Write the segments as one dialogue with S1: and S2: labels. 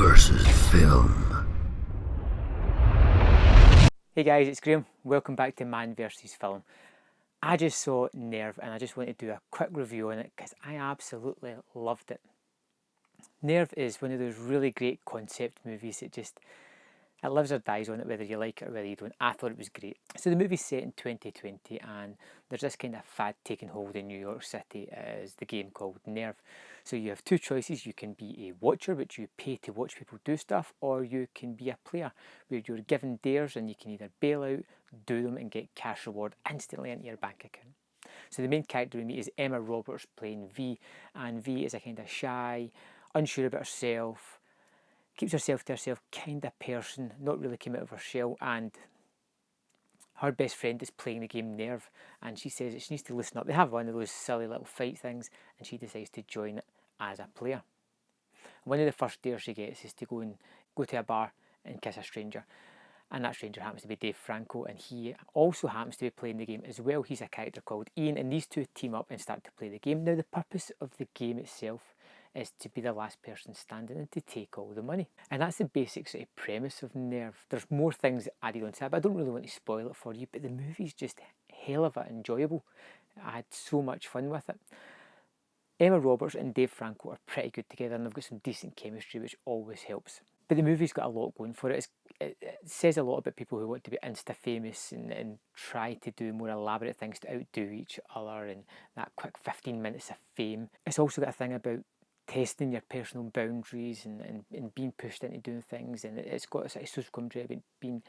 S1: versus film.
S2: Hey guys, it's Graham. Welcome back to Man vs Film. I just saw Nerve and I just want to do a quick review on it because I absolutely loved it. Nerve is one of those really great concept movies that just it lives or dies on it, whether you like it or whether you don't. I thought it was great. So the movie's set in 2020 and there's this kind of fad taking hold in New York City as the game called Nerve. So you have two choices. You can be a watcher, which you pay to watch people do stuff, or you can be a player where you're given dares and you can either bail out, do them and get cash reward instantly into your bank account. So the main character in me is Emma Roberts playing V, and V is a kind of shy, unsure about herself, keeps herself to herself kind of person, not really came out of her shell, and her best friend is playing the game Nerve, and she says that she needs to listen up. They have one of those silly little fight things, and she decides to join it as a player. One of the first dares she gets is to go to a bar and kiss a stranger, and that stranger happens to be Dave Franco, and he also happens to be playing the game as well. He's a character called Ian, and these two team up and start to play the game. Now the purpose of the game itself is to be the last person standing and to take all the money. And that's the basic sort of premise of Nerve. There's more things added onto that, but I don't really want to spoil it for you, but the movie's just hell of it enjoyable. I had so much fun with it. Emma Roberts and Dave Franco are pretty good together and they've got some decent chemistry, which always helps. But the movie's got a lot going for it. It says a lot about people who want to be insta-famous and try to do more elaborate things to outdo each other and that quick 15 minutes of fame. It's also got a thing about testing your personal boundaries and being pushed into doing things, and it's got a sort of social commentary about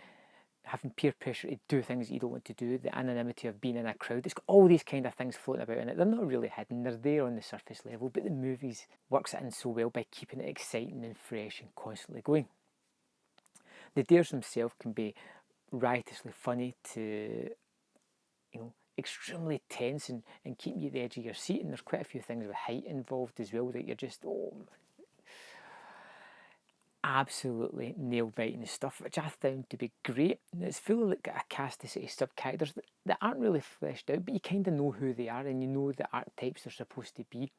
S2: having peer pressure to do things that you don't want to do, the anonymity of being in a crowd. It's got all these kind of things floating about in it. They're not really hidden, they're there on the surface level, but the movies works it in so well by keeping it exciting and fresh and constantly going. The dares themselves can be riotously funny to, extremely tense and keep you at the edge of your seat, and there's quite a few things with height involved as well that you're just, absolutely nail-biting stuff, which I found to be great. And it's full of like a cast of sort of sub-characters that aren't really fleshed out, but you kind of know who they are and you know the archetypes they're supposed to be.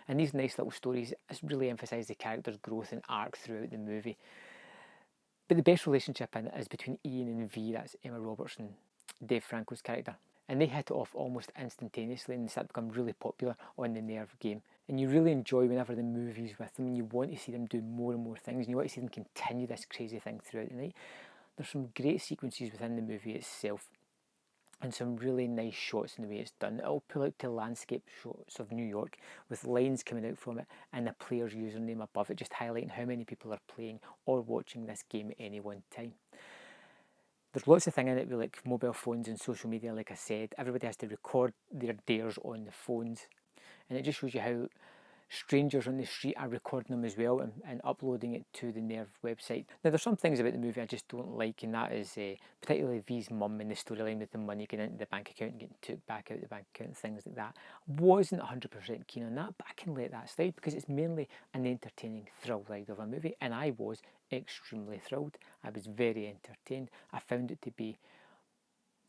S2: And these nice little stories really emphasise the character's growth and arc throughout the movie. But the best relationship in it is between Ian and V, that's Emma Roberts and Dave Franco's character. And they hit it off almost instantaneously and they start to become really popular on the Nerve game. And you really enjoy whenever the movie's with them and you want to see them do more and more things and you want to see them continue this crazy thing throughout the night. There's some great sequences within the movie itself and some really nice shots in the way it's done. It'll pull out to landscape shots of New York with lines coming out from it and the player's username above it, just highlighting how many people are playing or watching this game at any one time. There's lots of things in it with like mobile phones and social media, like I said. Everybody has to record their dares on the phones. And it just shows you how strangers on the street are recording them as well and uploading it to the Nerve website. Now there's some things about the movie I just don't like, and that is particularly V's mum and the storyline with the money getting into the bank account and getting took back out of the bank account and things like that. Wasn't 100% keen on that, but I can let that slide because it's mainly an entertaining thrill ride of a movie, and I was extremely thrilled. I was very entertained. I found it to be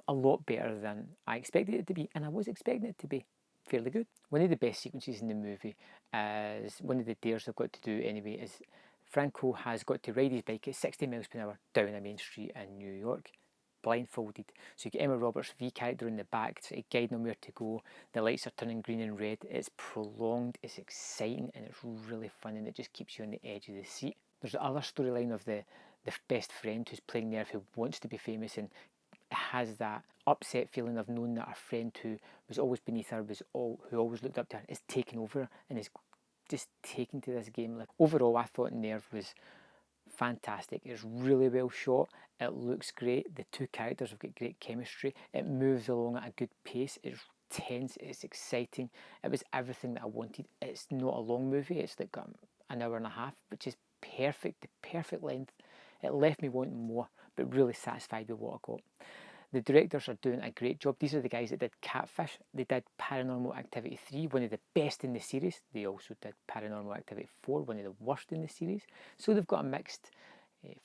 S2: a lot better than I expected it to be, and I was expecting it to be fairly good. One of the best sequences in the movie is one of the dares they've got to do anyway is Franco has got to ride his bike at 60 miles per hour down a main street in New York, blindfolded. So you get Emma Roberts' V character in the back to guide him where to go. The lights are turning green and red. It's prolonged, it's exciting, and it's really fun, and it just keeps you on the edge of the seat. There's the other storyline of the best friend who's playing Nerve who wants to be famous and has that upset feeling of knowing that her friend who was always beneath her, who always looked up to her, is taking over and is just taken to this game. Like, overall, I thought Nerve was fantastic. It's really well shot. It looks great. The two characters have got great chemistry. It moves along at a good pace. It's tense. It's exciting. It was everything that I wanted. It's not a long movie. It's like an hour and a half, which is perfect. The perfect length. It left me wanting more, but really satisfied with what I got. The directors are doing a great job. These are the guys that did Catfish. They did Paranormal Activity 3, one of the best in the series. They also did Paranormal Activity 4, one of the worst in the series. So they've got a mixed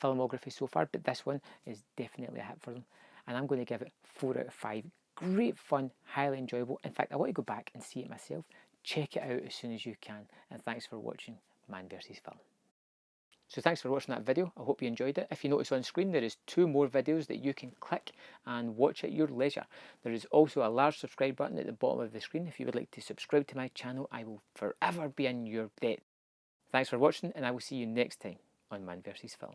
S2: filmography so far, but this one is definitely a hit for them. And I'm going to give it 4 out of 5. Great fun, highly enjoyable. In fact, I want to go back and see it myself. Check it out as soon as you can. And thanks for watching Man vs Film. So thanks for watching that video. I hope you enjoyed it. If you notice on screen, there is 2 more videos that you can click and watch at your leisure. There is also a large subscribe button at the bottom of the screen. If you would like to subscribe to my channel, I will forever be in your debt. Thanks for watching, and I will see you next time on Man vs. Film.